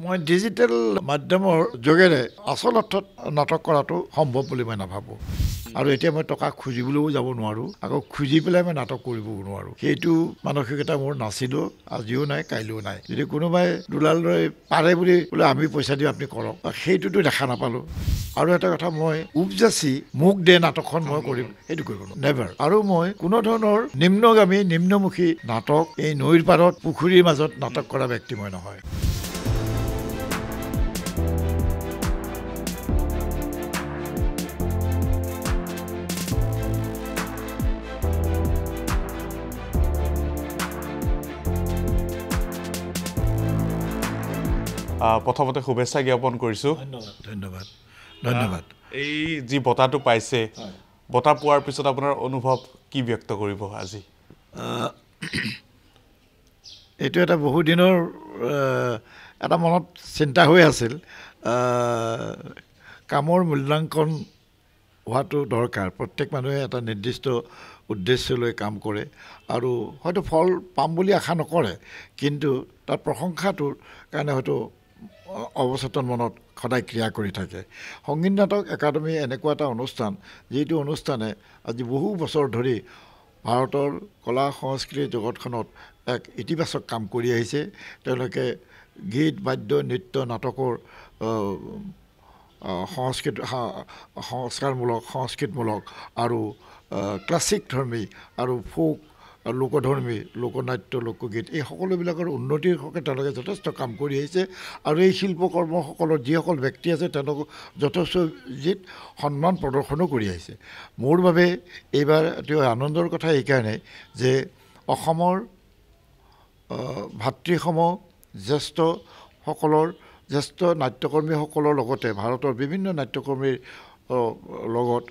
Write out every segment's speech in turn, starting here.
মই ডিজিটেল মাধ্যমৰ যোগেৰে আচল অৰ্থত নাটক কৰাটো সম্ভৱ বুলি মই নাভাবোঁ আৰু এতিয়া মই টকা খুজিবলৈও যাব নোৱাৰোঁ আকৌ খুজি পেলাই মই নাটক কৰিবও নোৱাৰোঁ সেইটো মানসিকতা মোৰ নাছিলোঁ আজিও নাই কাইলৈও নাই যদি কোনোবাই দুলাললৈ পাৰে বুলি বোলে আমি পইচা দিওঁ আপুনি কৰক সেইটোতো দেখা নাপালোঁ আৰু এটা কথা মই উপজাচি মোক দে নাটকখন মই কৰিম সেইটো কৰিব নোৱাৰোঁ নেভাৰ আৰু মই কোনো ধৰণৰ নিম্নগামী নিম্নমুখী নাটক এই নৈৰ পাৰত পুখুৰীৰ মাজত নাটক কৰা ব্যক্তি মই নহয় প্ৰথমতে শুভেচ্ছা জ্ঞাপন কৰিছোঁ ধন্যবাদ ধন্যবাদ এই যি বঁটাটো পাইছে বঁটা পোৱাৰ পিছত আপোনাৰ অনুভৱ কি ব্যক্ত কৰিব আজি এইটো এটা বহু দিনৰ এটা মনত চিন্তা হৈ আছিল কামৰ মূল্যাংকন হোৱাটো দৰকাৰ প্ৰত্যেক মানুহে এটা নিৰ্দিষ্ট উদ্দেশ্য লৈ কাম কৰে আৰু হয়তো ফল পাম বুলি আশা নকৰে কিন্তু তাৰ প্ৰশংসাটোৰ কাৰণে হয়তো অৱচেতন মনত সদায় ক্ৰিয়া কৰি থাকে সংগীত নাটক একাডেমী এনেকুৱা এটা অনুষ্ঠান যিটো অনুষ্ঠানে আজি বহু বছৰ ধৰি ভাৰতৰ কলা সংস্কৃতিৰ জগতখনত এক ইতিবাচক কাম কৰি আহিছে তেওঁলোকে গীত বাদ্য নৃত্য নাটকৰ সংস্কৃতমূলক আৰু ক্লাছিক ধৰ্মী আৰু ফোক লোকধৰ্মী লোকনাট্য লোকগীত এই সকলোবিলাকৰ উন্নতিৰ হকে তেওঁলোকে যথেষ্ট কাম কৰি আহিছে আৰু এই শিল্পকৰ্মসকলৰ যিসকল ব্যক্তি আছে তেওঁলোকক যথেষ্ট জিত সন্মান প্ৰদৰ্শনো কৰি আহিছে মোৰ বাবে এইবাৰ অতি আনন্দৰ কথা এইকাৰণে যে অসমৰ ভাতৃসমূহ জ্যেষ্ঠ নাট্যকৰ্মীসকলৰ লগতে ভাৰতৰ বিভিন্ন নাট্যকৰ্মীৰ লগত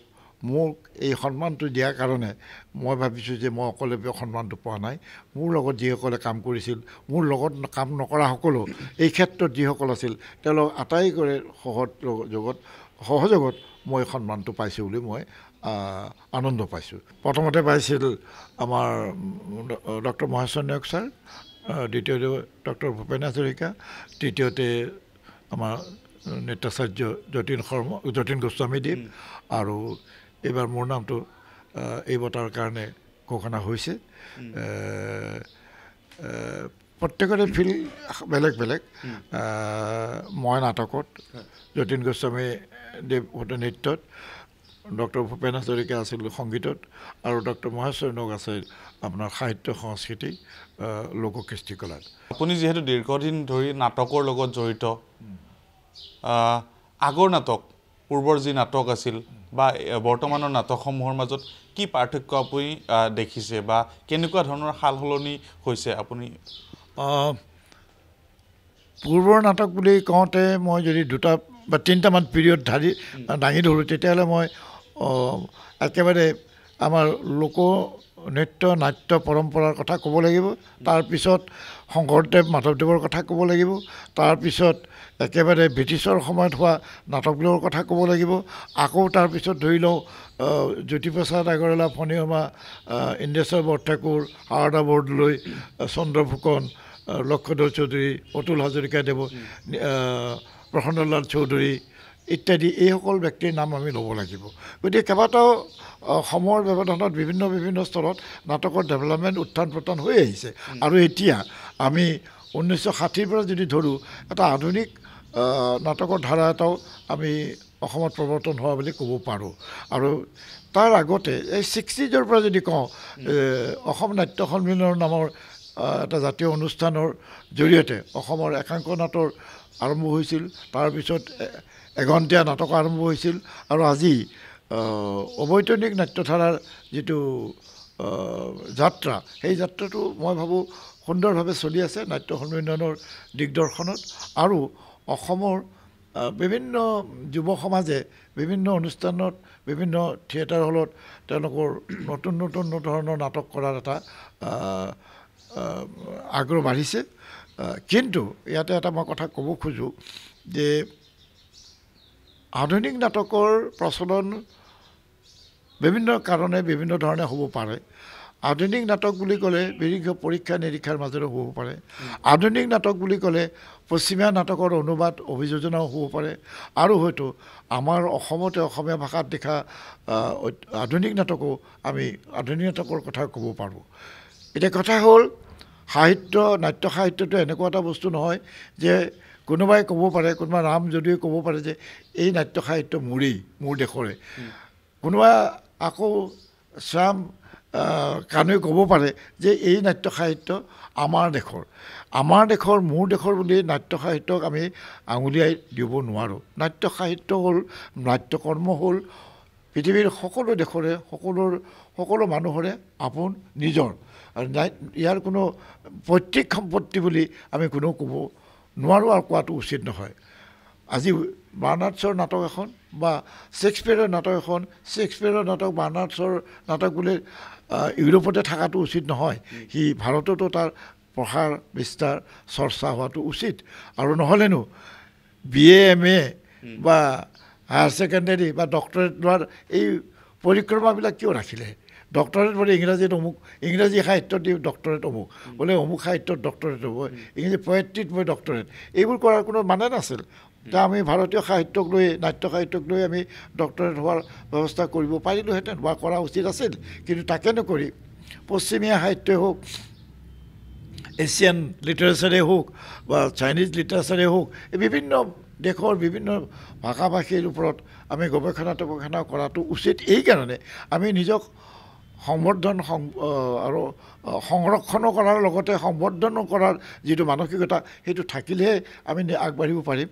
মোক এই সন্মানটো দিয়াৰ কাৰণে মই ভাবিছোঁ যে মই অকলে সন্মানটো পোৱা নাই মোৰ লগত যিসকলে কাম কৰিছিল মোৰ লগত কাম নকৰাসকলো এই ক্ষেত্ৰত যিসকল আছিল তেওঁলোক আটাইৰে সহযোগত মই সন্মানটো পাইছোঁ বুলি মই আনন্দ পাইছোঁ প্ৰথমতে পাইছিল আমাৰ ডক্টৰ মহেশ্বৰ নায়ক ছাৰ দ্বিতীয়তে ডক্টৰ ভূপেন হাজৰিকা তৃতীয়তে আমাৰ নৃত্যাচাৰ্য যতীন গোস্বামীদেৱ আৰু এইবাৰ মোৰ নামটো এই বঁটাৰ কাৰণে ঘোষণা হৈছে প্ৰত্যেকৰে ফিল্ড বেলেগ বেলেগ মই নাটকত যতীন গোস্বামী দেৱ নৃত্যত ডক্টৰ ভূপেন হাজৰিকা আছিল সংগীতত আৰু ডক্টৰ মহেশ্বৰ নায়ক আছে আপোনাৰ সাহিত্য সংস্কৃতি লোককৃষ্টি কলাত আপুনি যিহেতু দীৰ্ঘদিন ধৰি নাটকৰ লগত জড়িত আগৰ নাটক পূৰ্বৰ যি নাটক আছিল বা বৰ্তমানৰ নাটকসমূহৰ মাজত কি পাৰ্থক্য আপুনি দেখিছে বা কেনেকুৱা ধৰণৰ সাল সলনি হৈছে আপুনি পূৰ্বৰ নাটক বুলি কওঁতে মই যদি দুটা বা তিনিটামান পিৰিয়ড দাঙি ধৰোঁ তেতিয়াহ'লে মই একেবাৰে আমাৰ লোকনৃত্য নাট্য পৰম্পৰাৰ কথা ক'ব লাগিব তাৰপিছত শংকৰদেৱ মাধৱদেৱৰ কথা ক'ব লাগিব তাৰপিছত একেবাৰে ব্ৰিটিছৰ সময়ত হোৱা নাটকবিলাকৰ কথা ক'ব লাগিব আকৌ তাৰপিছত ধৰি লওঁ জ্যোতিপ্ৰসাদ আগৰৱালা ফণীশৰ্মা ইন্দ্ৰেশ্বৰ বৰঠাকুৰ সাৰদা বৰদলৈ চন্দ্ৰ ফুকন লক্ষ্যধৰ চৌধুৰী অতুল হাজৰিকাদেৱ প্ৰসন্নলাল চৌধুৰী ইত্যাদি এইসকল ব্যক্তিৰ নাম আমি ল'ব লাগিব গতিকে কেইবাটাও সময়ৰ ব্যৱধানত বিভিন্ন স্তৰত নাটকৰ ডেভেলপমেণ্ট উত্থান পতন হৈ আহিছে আৰু এতিয়া আমি 1960ৰ পৰা যদি ধৰোঁ এটা আধুনিক নাটকৰ ধাৰা এটাও আমি অসমত প্ৰৱৰ্তন হোৱা বুলি ক'ব পাৰোঁ আৰু তাৰ আগতে এই 60ৰ পৰা যদি কওঁ অসম নাট্য সন্মিলনৰ নামৰ এটা জাতীয় অনুষ্ঠানৰ জৰিয়তে অসমৰ একাংক নাটৰ আৰম্ভ হৈছিল তাৰপিছত এঘণ্টীয়া নাটক আৰম্ভ হৈছিল আৰু আজি অবৈতনিক নাট্যধাৰাৰ যিটো যাত্ৰা সেই যাত্ৰাটো মই ভাবোঁ সুন্দৰভাৱে চলি আছে নাট্য সন্মিলনৰ দিগদৰ্শনত আৰু অসমৰ বিভিন্ন যুৱ সমাজে বিভিন্ন অনুষ্ঠানত বিভিন্ন থিয়েটাৰ হলত তেওঁলোকৰ নতুন ধৰণৰ নাটক কৰাৰ এটা আগ্ৰহ বাঢ়িছে কিন্তু ইয়াতে এটা মই কথা ক'ব খোজোঁ যে আধুনিক নাটকৰ প্ৰচলন বিভিন্ন কাৰণে বিভিন্ন ধৰণে হ'ব পাৰে আধুনিক নাটক বুলি ক'লে বিভিন্ন পৰীক্ষা নিৰীক্ষাৰ মাজেৰে হ'ব পাৰে। আধুনিক নাটক বুলি ক'লে পশ্চিমীয়া নাটকৰ অনুবাদ অভিযোজনাও হ'ব পাৰে, আৰু হয়তো আমাৰ অসমতে অসমীয়া ভাষাত দেখা আধুনিক নাটকো আমি আধুনিক নাটকৰ কথা ক'ব পাৰোঁ। এতিয়া কথা হ'ল সাহিত্য, নাট্য সাহিত্যটো এনেকুৱা এটা বস্তু নহয় যে কোনোবাই ক'ব পাৰে, কোনোবা ৰাম যদিও ক'ব পাৰে যে এই নাট্য সাহিত্য মোৰেই, মোৰ দেশৰে। কোনোবা আকৌ শ্যাম কানুৱে ক'ব পাৰে যে এই নাট্য সাহিত্য আমাৰ দেশৰ। আমাৰ দেশৰ, মোৰ দেশৰ বুলি নাট্য সাহিত্যক আমি আঙুলিয়াই দিব নোৱাৰোঁ। নাট্য সাহিত্য হ'ল, নাট্যকৰ্ম হ'ল পৃথিৱীৰ সকলো দেশৰে সকলো মানুহৰে আপোন নিজৰ। আৰু ইয়াৰ কোনো পৈতৃক সম্পত্তি বুলি আমি কোনেও ক'ব নোৱাৰোঁ, আৰু কোৱাটো উচিত নহয়। আজি বাৰ্নাৰ্ডছৰ নাটক এখন বা শ্বেক্সপিয়াৰৰ নাটক এখন, শ্বেক্সপিয়াৰৰ নাটক বাৰ্নাৰ্ডছৰ নাটক বুলি ইউৰোপতে থকাটো উচিত নহয়। সি ভাৰততো তাৰ প্ৰসাৰ বিস্তাৰ চৰ্চা হোৱাটো উচিত। আৰু নহ'লেনো BA MA বা হায়াৰ ছেকেণ্ডেৰী বা ডক্টৰেট লোৱাৰ এই পৰিক্ৰমাবিলাক কিয় ৰাখিলে? ডক্টৰেট বোলে ইংৰাজীত অমুক, ইংৰাজী সাহিত্যত দি ডক্টৰেট অমুক, বোলে অমুক সাহিত্যত ডক্টৰেট হ'ব, ইংৰাজী পয়েট্ৰিত মই ডক্টৰেট, এইবোৰ কৰাৰ কোনো মানে নাছিল। এতিয়া আমি ভাৰতীয় সাহিত্যক লৈ, নাট্য সাহিত্যক লৈ আমি ডক্টৰেট হোৱাৰ ব্যৱস্থা কৰিব পাৰিলোঁহেঁতেন বা কৰা উচিত আছিল, কিন্তু তাকে নকৰি পশ্চিমীয়া সাহিত্যই হওক, এছিয়ান লিটাৰেচাৰেই হওক বা চাইনিজ লিটাৰেচাৰেই হওক, এই বিভিন্ন দেশৰ বিভিন্ন ভাষা ভাষীৰ ওপৰত আমি গৱেষণা কৰাটো উচিত। এইকাৰণে আমি নিজক সংবৰ্ধন আৰু সংৰক্ষণো কৰাৰ লগতে সম্বৰ্ধনো কৰাৰ যিটো মানসিকতা, সেইটো থাকিলেহে আমি আগবাঢ়িব পাৰিম।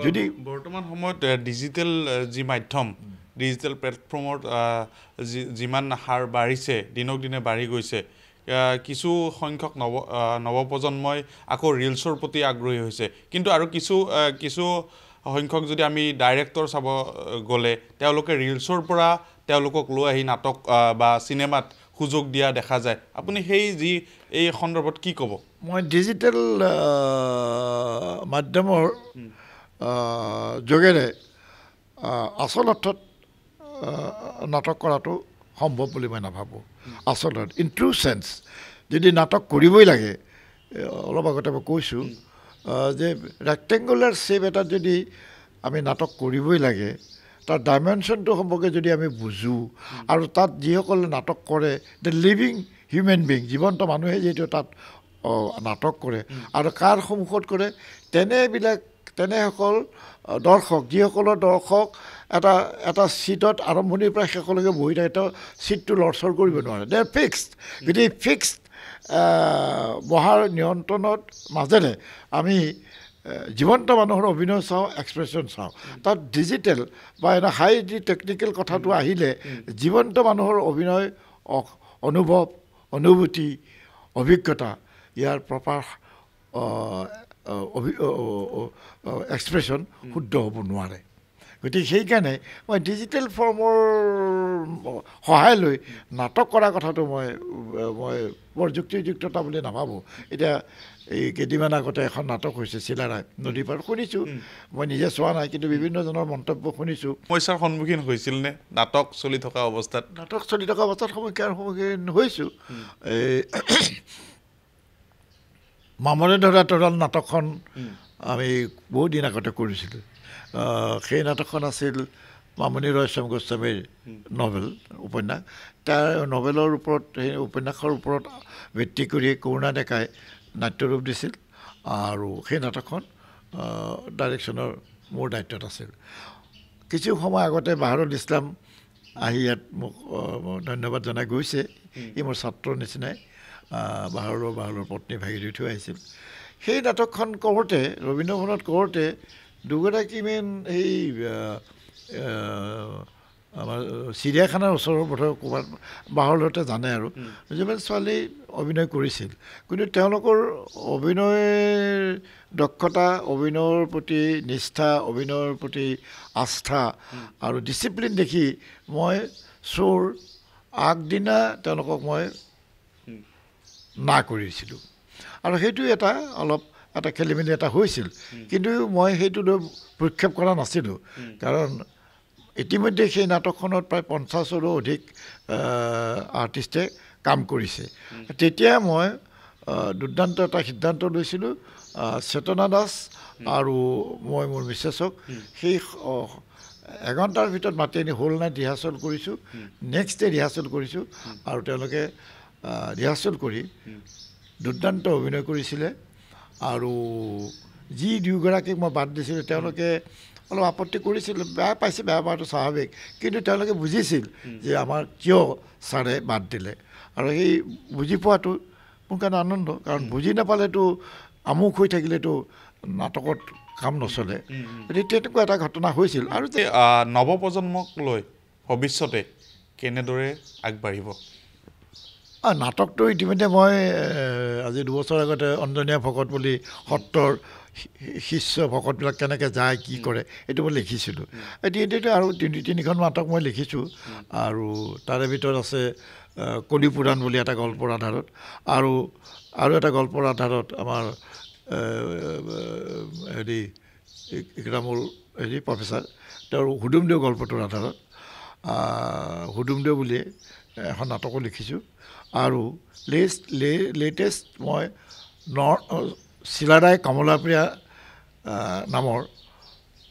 যদি বৰ্তমান সময়ত ডিজিটেল যি মাধ্যম, ডিজিটেল প্লেটফৰ্মত যিমান হাৰ বাঢ়িছে, দিনক দিনে বাঢ়ি গৈছে, কিছু সংখ্যক নৱপ্ৰজন্মই আকৌ ৰিলছৰ প্ৰতি আগ্ৰহী হৈছে। কিন্তু আৰু কিছু সংখ্যক যদি আমি ডাইৰেক্টৰ চাব গ'লে, তেওঁলোকে ৰিলছৰ পৰা তেওঁলোকক লৈ আহি নাটক বা চিনেমাত সুযোগ দিয়া দেখা যায়। আপুনি এই সন্দৰ্ভত কি ক'ব? মই ডিজিটেল মাধ্যমৰ যোগেৰে আচল অৰ্থত নাটক কৰাটো সম্ভৱ বুলি মই নাভাবোঁ। আচলত ইন ট্ৰু চেন্স যদি নাটক কৰিবই লাগে, অলপ আগতে মই কৈছোঁ যে ৰেক্টেংগুলাৰ শ্বেপ এটাত যদি আমি নাটক কৰিবই লাগে, তাৰ ডাইমেনশ্যনটো সম্পৰ্কে যদি আমি বুজোঁ, আৰু তাত যিসকলে নাটক কৰে দ্য লিভিং হিউমেন বিং, জীৱন্ত মানুহে যিহেতু তাত নাটক কৰে, আৰু কাৰ সন্মুখত কৰে, তেনেসকল দৰ্শক, যিসকলৰ দৰ্শক এটা ছিটত আৰম্ভণিৰ পৰা শেষলৈকে বহি থাকে, তেওঁ ছিটটো লৰচৰ কৰিব নোৱাৰে, দে আৰ ফিক্সড। গতিকে ফিক্সড বহাৰ নিয়ন্ত্ৰণৰ মাজেৰে আমি জীৱন্ত মানুহৰ অভিনয় চাওঁ, এক্সপ্ৰেশ্যন চাওঁ। তাত ডিজিটেল বা এটা হাই টেকনিকেল কথাটো আহিলে জীৱন্ত মানুহৰ অভিনয়, অনুভৱ, অনুভূতি, অভিজ্ঞতা, ইয়াৰ প্ৰপাৰ এক্সপ্ৰেশ্যন শুদ্ধ হ'ব নোৱাৰে। গতিকে সেইকাৰণে মই ডিজিটেল ফৰ্মৰ সহায় লৈ নাটক কৰা কথাটো মই বৰ যুক্তিযুক্ততা বুলি নাভাবোঁ। এতিয়া এই কেইদিনমান আগতে এখন নাটক হৈছে চিলাৰায় নদীৰ পাৰ, শুনিছোঁ, মই নিজে চোৱা নাই, কিন্তু বিভিন্নজনৰ মন্তব্য শুনিছোঁ। সমস্যাৰ সন্মুখীন হৈছিল নে নাটক চলি থকা অৱস্থাত? নাটক চলি থকা অৱস্থাত সমস্যাৰ সন্মুখীন হৈছোঁ। এই মামৰে ধৰা তৰাল নাটকখন আমি বহুত দিন আগতে কৰিছিলোঁ। সেই নাটকখন আছিল মামণি ৰয়ছম গোস্বামীৰ নভেল, উপন্যাস। তাৰ নভেলৰ ওপৰত, সেই উপন্যাসৰ ওপৰত ভিত্তি কৰি কৰুণা ডেকাই নাট্যৰূপ দিছিল, আৰু সেই নাটকখন ডাইৰেকশ্যনৰ মোৰ দায়িত্বত আছিল। কিছু সময় আগতে বাহাৰুল ইছলাম আহি ইয়াত মোক ধন্যবাদ জনাই গৈছে। ই মোৰ ছাত্ৰৰ নিচিনাই, বাহাৰুলৰ পত্নী ভাগিৰি থৈ আহিছিল। সেই নাটকখন কৰোঁতে, ৰবীন্দ্ৰ ভৱনত কৰোঁতে দুগৰাকীমান এই আমাৰ চিৰিয়াখানাৰ ওচৰৰ বোধহয় ক'ৰবাত বাহৰলতে জানে আৰু যিমান ছোৱালী অভিনয় কৰিছিল, কিন্তু তেওঁলোকৰ অভিনয়ৰ দক্ষতা, অভিনয়ৰ প্ৰতি নিষ্ঠা, অভিনয়ৰ প্ৰতি আস্থা আৰু ডিচিপ্লিন দেখি মই শ্ব'ৰ আগদিনা তেওঁলোকক মই না কৰিছিলোঁ, আৰু সেইটো অলপ খেলি মেলি এটা হৈছিল। কিন্তু মই সেইটো লৈ প্ৰক্ষেপ কৰা নাছিলোঁ, কাৰণ ইতিমধ্যে সেই নাটকখনত প্ৰায় 50ৰো অধিক আৰ্টিষ্টে কাম কৰিছে তেতিয়া মই দুৰ্দান্ত এটা সিদ্ধান্ত লৈছিলোঁ চেতনা দাস আৰু মই মোৰ মিছেছক সেই এঘণ্টাৰ ভিতৰত মাতি আনি হোল নাইট ৰিহাৰ্চেল কৰিছোঁ নেক্সট ডে ৰিহাৰ্চেল কৰিছোঁ আৰু তেওঁলোকে ৰিহাৰ্চেল কৰি দুৰ্দান্ত অভিনয় কৰিছিলে আৰু যি দুয়োগৰাকীক মই বাদ দিছিলোঁ তেওঁলোকে অলপ আপত্তি কৰিছিল বেয়া পাইছে বেয়া পোৱাটো স্বাভাৱিক কিন্তু তেওঁলোকে বুজিছিল যে আমাৰ কিয় ছাৰে বাদ দিলে আৰু সেই বুজি পোৱাটো মোৰ কাৰণে আনন্দ কাৰণ বুজি নাপালেতো আমুক হৈ থাকিলেতো নাটকত কাম নচলে গতিকে তেনেকুৱা এটা ঘটনা হৈছিল আৰু নৱপ্ৰজন্মক লৈ ভৱিষ্যতে কেনেদৰে আগবাঢ়িব নাটকটো ইতিমধ্যে মই আজি 2 বছৰ আগতে অঞ্জনীয়া ভকত বুলি সত্ৰৰ শিষ্য ভকতবিলাক কেনেকৈ যায় কি কৰে এইটো মই লিখিছিলোঁ এতিয়াতো আৰু 3খন নাটক মই লিখিছোঁ আৰু তাৰে ভিতৰত আছে কলি পুৰাণ বুলি এটা গল্পৰ আধাৰত আৰু এটা গল্পৰ আধাৰত আমাৰ হেৰি ইকৰামুল প্ৰফেচাৰ তেওঁৰ হুদুমদেউ গল্পটোৰ আধাৰত হুদুমদেউ বুলিয়ে এখন নাটকো লিখিছোঁ আৰু লেটেষ্ট মই চিলাৰায় কমলাপ্ৰিয়া নামৰ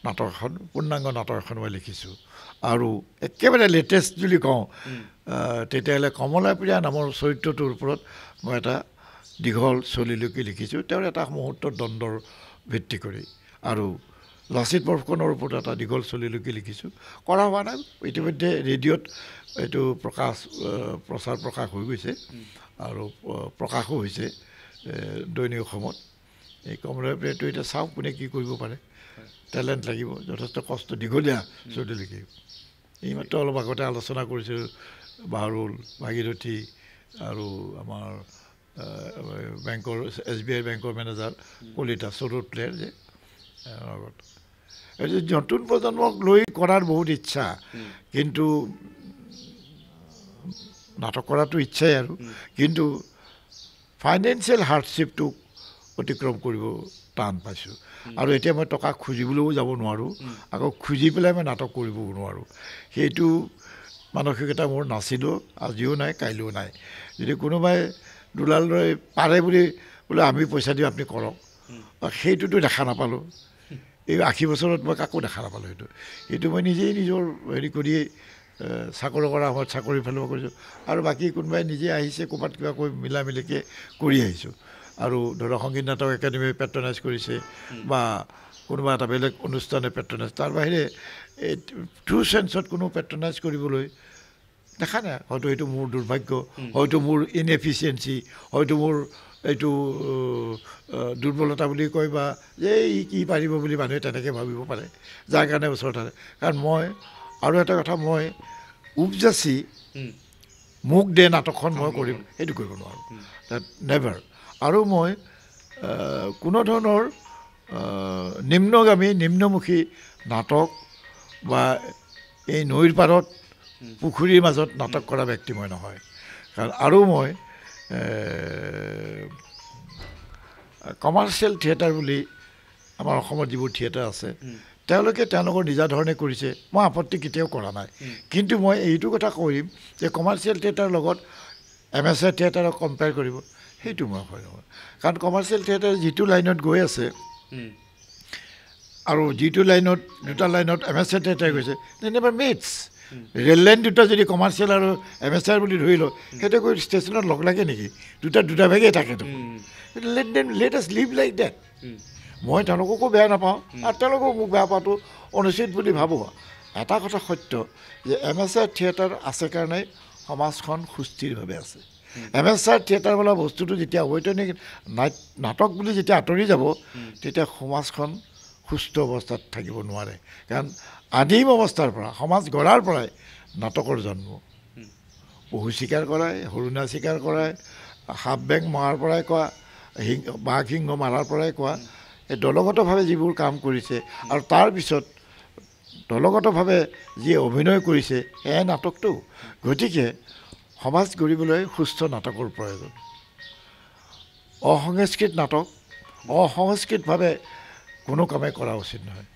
নাটক এখন পূৰ্ণাংগ নাটক এখন মই লিখিছোঁ আৰু একেবাৰে লেটেষ্ট যদি কওঁ তেতিয়াহ'লে কমলাপ্ৰিয়া নামৰ চৰিত্ৰটোৰ ওপৰত মই এটা দীঘল চলিলৈকে লিখিছোঁ তেওঁৰ এটা মুহূৰ্তৰ দ্বন্দ্বৰ ভিত্তি কৰি আৰু লাচিত বৰফুকনৰ ওপৰত এটা দীঘল চলিলৈকে লিখিছোঁ কৰা হোৱা নাই ইতিমধ্যে ৰেডিঅ'ত এইটো প্ৰচাৰ হৈ গৈছে আৰু প্ৰকাশো হৈছে দৈনিক অসমত এই কমলাপ্ৰিয়াটো এতিয়া চাওক কোনে কি কৰিব পাৰে টেলেণ্ট লাগিব যথেষ্ট কষ্ট দীঘলীয়া চলিলৈকে এইমাত্ৰ অলপ আগতে আলোচনা কৰিছিলোঁ বাহৰুল ভাগীৰথী আৰু আমাৰ বেংকৰ SBI বেংকৰ মেনেজাৰ কলিতা চৰুত প্লেয়াৰ যে লগত এইটো নতুন প্ৰজন্মক লৈ কৰাৰ বহুত ইচ্ছা কিন্তু নাটক কৰাটো ইচ্ছাই আৰু কিন্তু ফাইনেন্সিয়েল হাৰ্ডশ্বিপটোক অতিক্ৰম কৰিব টান পাইছোঁ আৰু এতিয়া মই টকা খুজিবলৈও যাব নোৱাৰোঁ আকৌ খুজি পেলাই মই নাটক কৰিবও নোৱাৰোঁ সেইটো মানসিকতা মোৰ নাছিলোঁ আজিও নাই কাইলৈও নাই যদি কোনোবাই দুলাললৈ পাৰে বুলি বোলে আমি পইচা দিওঁ আপুনি কৰক সেইটোতো দেখা নাপালোঁ এই 80 বছৰত মই কাকো দেখা নাপালোঁ সেইটো মই নিজেই নিজৰ হেৰি কৰিয়েই চাকৰি কৰা সময়ত চাকৰি ফালৰ কৰিছোঁ আৰু বাকী কোনোবাই নিজে আহিছে ক'ৰবাত কিবা কৈ মিলা মিলিকৈ কৰি আহিছোঁ আৰু ধৰক সংগীত নাটক একাডেমি পেট্ৰনাইজ কৰিছে বা কোনোবা এটা বেলেগ অনুষ্ঠানে পেট্ৰনাইজ তাৰ বাহিৰে এই ট্ৰু চেন্সত কোনো পেট্ৰনাইজ কৰিবলৈ দেখা নাই হয়তো এইটো মোৰ দুৰ্ভাগ্য হয়তো মোৰ ইনএফিচিয়েঞ্চি হয়তো মোৰ এইটো দুৰ্বলতা বুলি কয় বা যে ই কি পাৰিব বুলি মানুহে তেনেকৈ ভাবিব পাৰে যাৰ কাৰণে ওচৰত আছে কাৰণ মই আৰু এটা কথা মই উপজাচি মোক দে নাটকখন মই কৰিম সেইটো কৰিব নোৱাৰোঁ নেভাৰ আৰু মই কোনো ধৰণৰ নিম্নমুখী নাটক বা এই নৈৰ পাৰত পুখুৰীৰ মাজত নাটক কৰা ব্যক্তি মই নহয় কাৰণ আৰু মই কমাৰ্চিয়েল থিয়েটাৰ বুলি আমাৰ অসমত যিবোৰ থিয়েটাৰ আছে তেওঁলোকে তেওঁলোকৰ নিজা ধৰণে কৰিছে মই আপত্তি কেতিয়াও কৰা নাই কিন্তু মই এইটো কথা কৰিম যে কমাৰ্চিয়েল থিয়েটাৰৰ লগত এমেচাৰ থিয়েটাৰক কম্পেয়াৰ কৰিব সেইটো মই হয় নহয় কাৰণ কমাৰ্চিয়েল থিয়েটাৰ যিটো লাইনত গৈ আছে আৰু যিটো লাইনত দুটা লাইনত এমেচাৰ থিয়েটাৰ গৈছে নেভাৰ মেটছ ৰেল লাইন দুটা যদি কমাৰ্চিয়েল আৰু এমেচাৰ বুলি ধৰি লওঁ সেইটো গৈ ষ্টেচনত লগ লাগে নেকি দুটা ভাগেই থাকেতো let us live like that মই তেওঁলোককো বেয়া নাপাওঁ আৰু তেওঁলোকেও মোক বেয়া পোৱাটো অনুচিত বুলি ভাবোঁ এটা কথা সত্য যে এমেচাৰ থিয়েটাৰ আছে কাৰণে সমাজখন সুস্থিৰভাৱে আছে এমেচাৰ থিয়েটাৰ বোলা বস্তুটো যেতিয়া অবৈতনিক নাটক বুলি যেতিয়া আঁতৰি যাব তেতিয়া সমাজখন সুস্থ অৱস্থাত থাকিব নোৱাৰে কাৰণ আদিম অৱস্থাৰ পৰা সমাজ গঢ়াৰ পৰাই নাটকৰ জন্ম পহু চিকাৰ কৰাই হৰিণা চিকাৰ কৰাই সাপ বেং মৰাৰ পৰাই কোৱা বাঘ সিংহ মাৰাৰ পৰাই কোৱা এই দলগতভাৱে যিবোৰ কাম কৰিছে আৰু তাৰপিছত দলগতভাৱে যি অভিনয় কৰিছে সেয়াই নাটকটো গতিকে সমাজ গঢ়িবলৈ সুস্থ নাটকৰ প্ৰয়োজন অসংস্কৃত নাটক অসংস্কৃতভাৱে কোনো কামেই কৰা উচিত নহয়